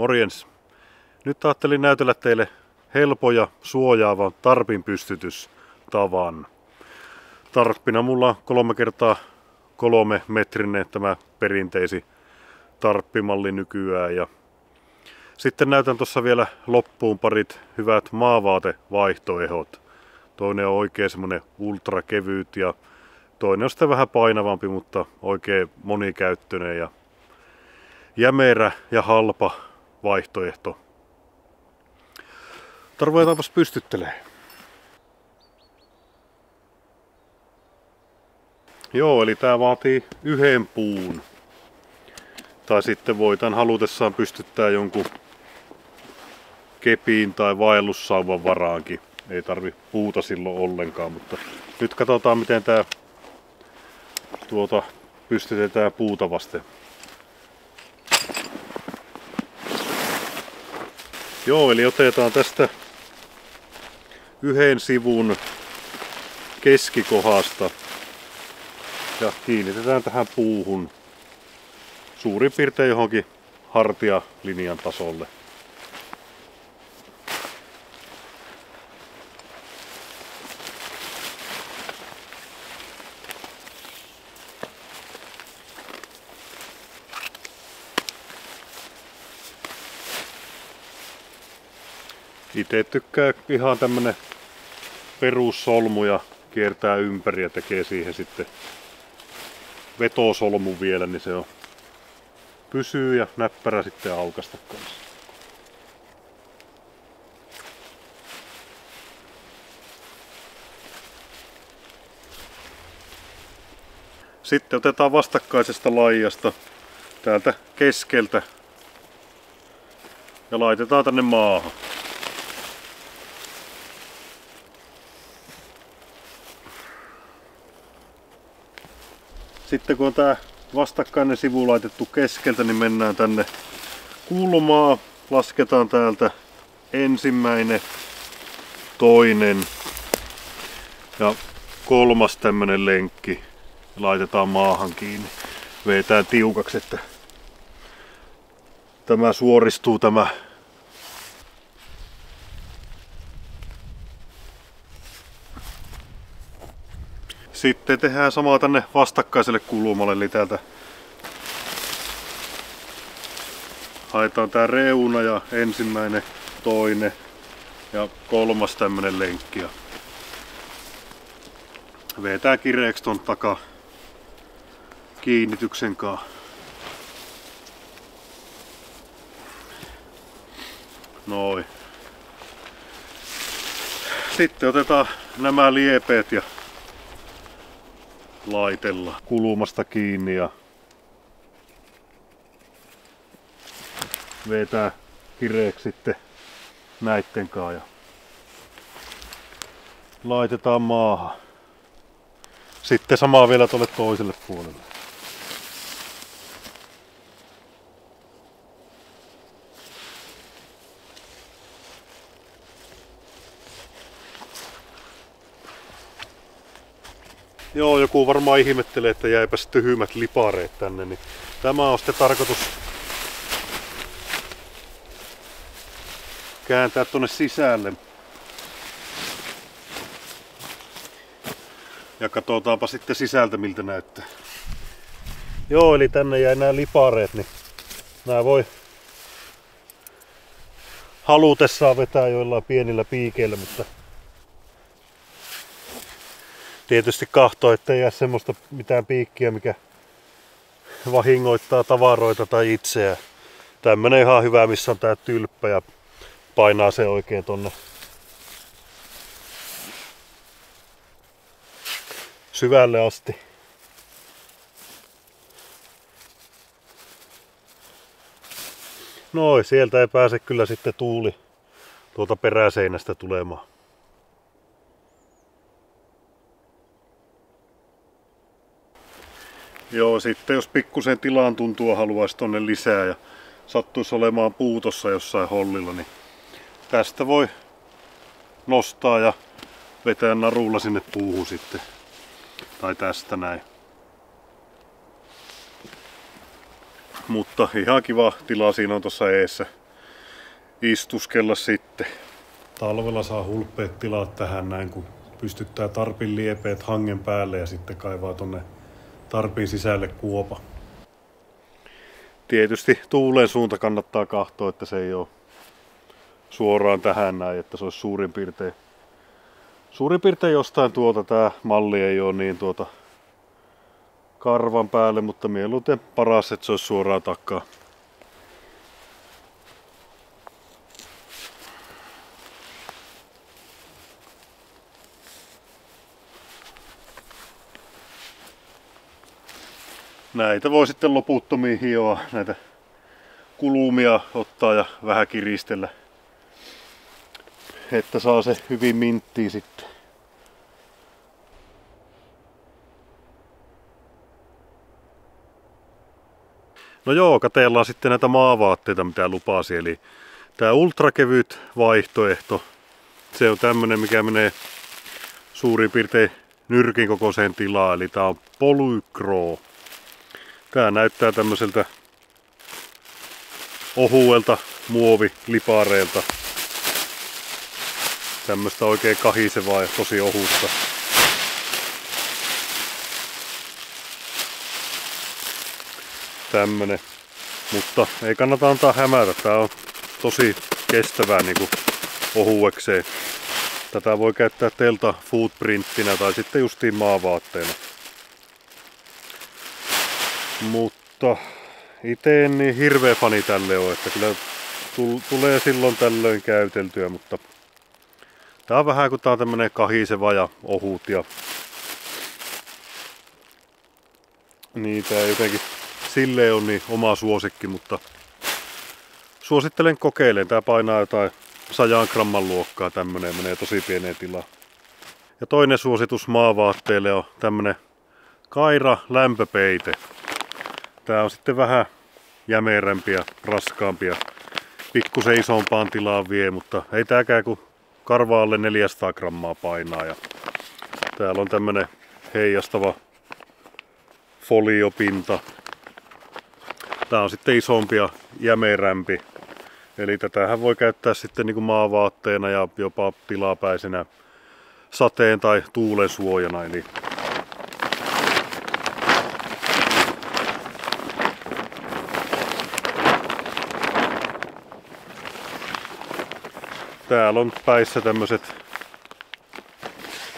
Morjens! Nyt ajattelin näytellä teille helpon ja suojaavan tarpin pystytystavan. Tarppina mulla on 3x3 metrinen tämä perinteisi tarppimalli nykyään. Ja sitten näytän tuossa vielä loppuun parit hyvät maavaatevaihtoehdot. Toinen on oikein semmonen ultrakevyt ja toinen on sitten vähän painavampi, mutta oikein monikäyttöinen ja jämerä ja halpa vaihtoehto. Ruvetaanpas pystyttelemään. Joo, eli tää vaatii yhden puun. Tai sitten voi tän halutessaan pystyttää jonkun kepiin tai vaellussauvan varaankin. Ei tarvi puuta silloin ollenkaan, mutta nyt katsotaan miten tää pystytetään puuta vasten. Joo, eli otetaan tästä yhden sivun keskikohdasta ja kiinnitetään tähän puuhun suurin piirtein johonkin hartialinjan tasolle. Itse tykkää ihan tämmönen perussolmu ja kiertää ympäri ja tekee siihen sitten vetosolmu vielä, niin se on pysyy ja näppärä sitten aukasta kanssa. Sitten otetaan vastakkaisesta laijasta täältä keskeltä ja laitetaan tänne maahan. Sitten kun on tää vastakkainen sivu laitettu keskeltä, niin mennään tänne kulmaan. Lasketaan täältä ensimmäinen, toinen ja kolmas tämmönen lenkki. Laitetaan maahan kiinni. Vetään tiukaksi, että tämä suoristuu tämä. Sitten tehdään samaa tänne vastakkaiselle kulmalle, eli täältä haetaan tää reuna ja ensimmäinen, toinen ja kolmas tämmönen lenkki. Ja vetää kireeksi ton takaa kiinnityksen kanssa. Noin. Sitten otetaan nämä liepeet ja laitella kulmasta kiinni ja vetää kireeksi sitten näitten kanssa ja laitetaan maahan. Sitten samaa vielä tuolle toiselle puolelle. Joo, joku varmaan ihmettelee, että jäipäs tyhmät lipareet tänne, niin tämä on sitten tarkoitus kääntää tuonne sisälle. Ja katsotaanpa sitten sisältä miltä näyttää. Joo, eli tänne jäi nämä lipareet, niin nämä voi halutessaan vetää joillain pienillä piikeillä, mutta tietysti kahtoo, ettei jää semmoista mitään piikkiä, mikä vahingoittaa tavaroita tai itseä. Tämmönen ihan hyvä, missä on tää tylppä ja painaa se oikein tonne syvälle asti. Noin, sieltä ei pääse kyllä sitten tuuli tuolta peräseinästä tulemaan. Joo, sitten jos pikkusen tilan tuntua haluaisi tonne lisää ja sattuisi olemaan puutossa jossain hollilla, niin tästä voi nostaa ja vetää narulla sinne puuhun sitten. Tai tästä näin. Mutta ihan kiva tila siinä on tuossa eessä. istuskella sitten. Talvella saa hulppeet tilat tähän näin, kun pystyttää tarpin liepeet hangen päälle ja sitten kaivaa tonne tarpin sisälle kuopa. Tietysti tuulen suunta kannattaa katsoa, että se ei ole suoraan tähän näin, että se olisi suurin piirtein jostain tää malli ei ole niin karvan päälle, mutta mieluiten paras, että se olisi suoraan takaa. Näitä voi sitten loputtomiin hioa, näitä kulumia ottaa ja vähän kiristellä, että saa se hyvin minttiä sitten. No joo, katellaan sitten näitä maavaatteita mitä lupasi, eli tää ultrakevyt vaihtoehto, se on tämmönen mikä menee suurin piirtein nyrkin kokoiseen tilaan, eli tää on Polycro. Tää näyttää tämmöiseltä ohuelta muovilipareelta. Tämmöstä oikein kahisevaa ja tosi ohutta. Tämmönen. Mutta ei kannata antaa hämätä. Tää on tosi kestävää niinku ohuekseen. Tätä voi käyttää telta footprinttinä tai sitten justiin maavaatteena. Mutta ite en niin hirveä fani tälle ole, että kyllä tulee silloin tällöin käyteltyä, mutta tää on vähän kun tää on tämmönen kahiseva ja ohut ja niin tää jotenkin silleen on niin oma suosikki, mutta suosittelen kokeilemaan. Tää painaa jotain 100 gramman luokkaa, tämmönen menee tosi pieneen tilaan. Ja toinen suositus maavaatteille on tämmönen Kaira lämpöpeite. Tää on sitten vähän jämerämpi ja raskaampi ja pikkusen isompaan tilaan vie, mutta ei tääkään kuin karva alle 400 grammaa painaa. Ja täällä on tämmönen heijastava foliopinta. Tää on sitten isompi ja jämerämpi. Eli tätähän voi käyttää sitten niin kuin maavaatteena ja jopa tilapäisenä sateen tai tuulen suojana. Eli täällä on päissä tämmöiset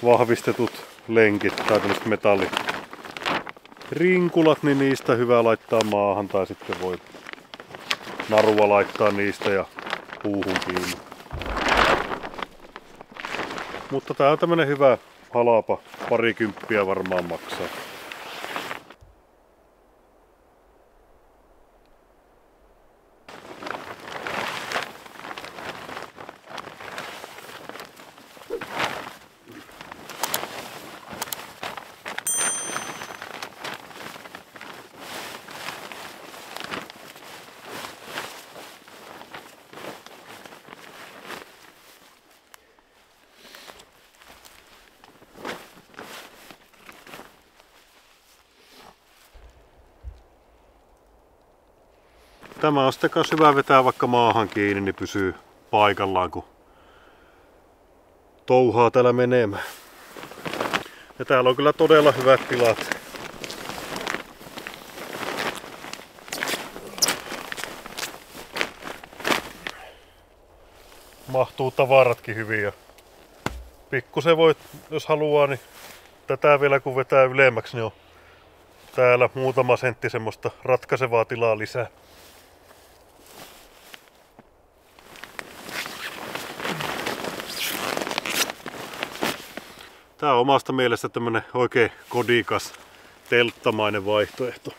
vahvistetut lenkit tai tämmöiset metallirinkulat, niin niistä hyvä laittaa maahan tai sitten voi narua laittaa niistä ja puuhun kiinni. Mutta tää on tämmönen hyvä halapa, parikymppiä varmaan maksaa. Tämä on sitten kans hyvä vetää vaikka maahan kiinni, niin pysyy paikallaan kun touhaa täällä menemään. Ja täällä on kyllä todella hyvät tilat. Mahtuu tavaratkin hyvin ja pikkusen voi, jos haluaa, niin tätä vielä kun vetää ylemmäksi, niin on täällä muutama sentti semmoista ratkaisevaa tilaa lisää. Tää on omasta mielestä tämmönen oikein kodikas, telttamainen vaihtoehto.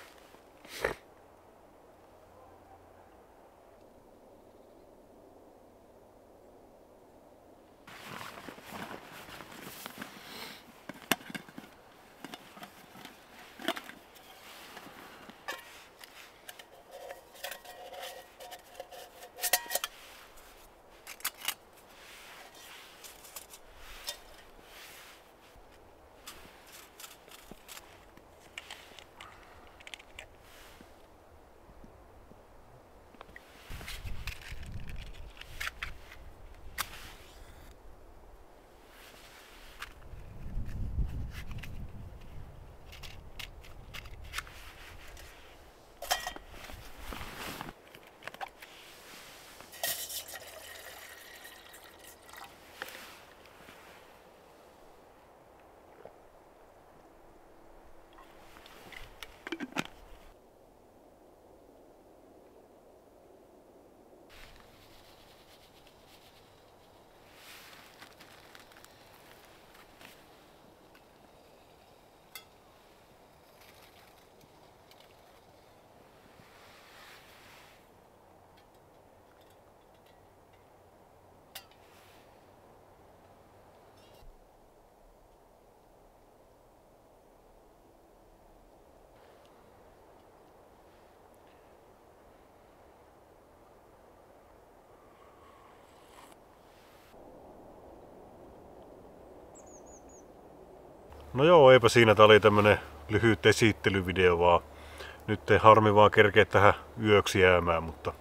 No joo, eipä siinä. Tää oli tämmönen lyhyt esittelyvideo vaan. Nyt ei harmi vaan kerkeä tähän yöksi jäämään, mutta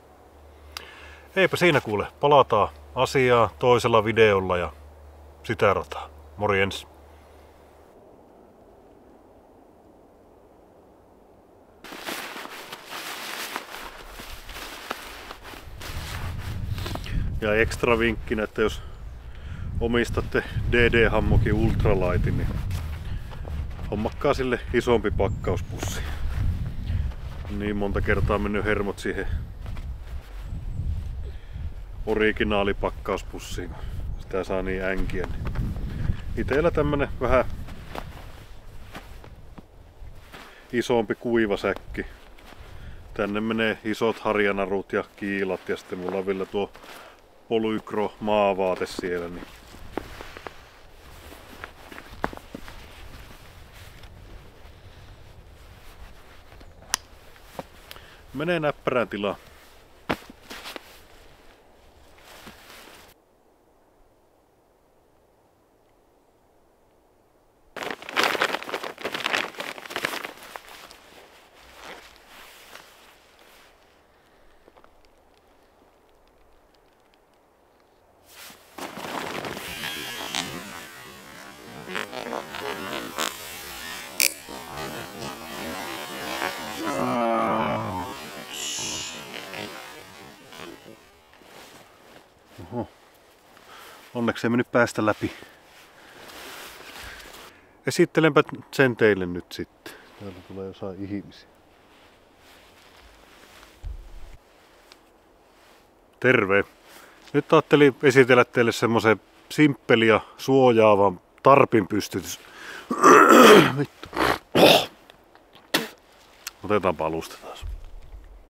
eipä siinä kuule. Palataan asiaa toisella videolla ja sitä rataa. Morjens! Ja ekstra vinkkinä, että jos omistatte DD-hammokin ultralightin, niin hommakkaa sille isompi pakkauspussi. Niin monta kertaa mennyt hermot siihen originaalipakkauspussiin, kun sitä saa niin änkiä. Itellä tämmönen vähän isompi kuivasäkki. Tänne menee isot harjanarut ja kiilat ja sitten mulla on vielä tuo Polykro maavaate siellä. Niin menee näppärään tilaan. Oho. Onneksi ei mennyt päästä läpi. Esittelenpä sen teille nyt sitten. Täällä tulee jossain ihmisiä. Terve! Nyt ajattelin esitellä teille semmosen simppeli ja suojaavan tarpin pystytys. Vittu. Otetaanpa alusta taas.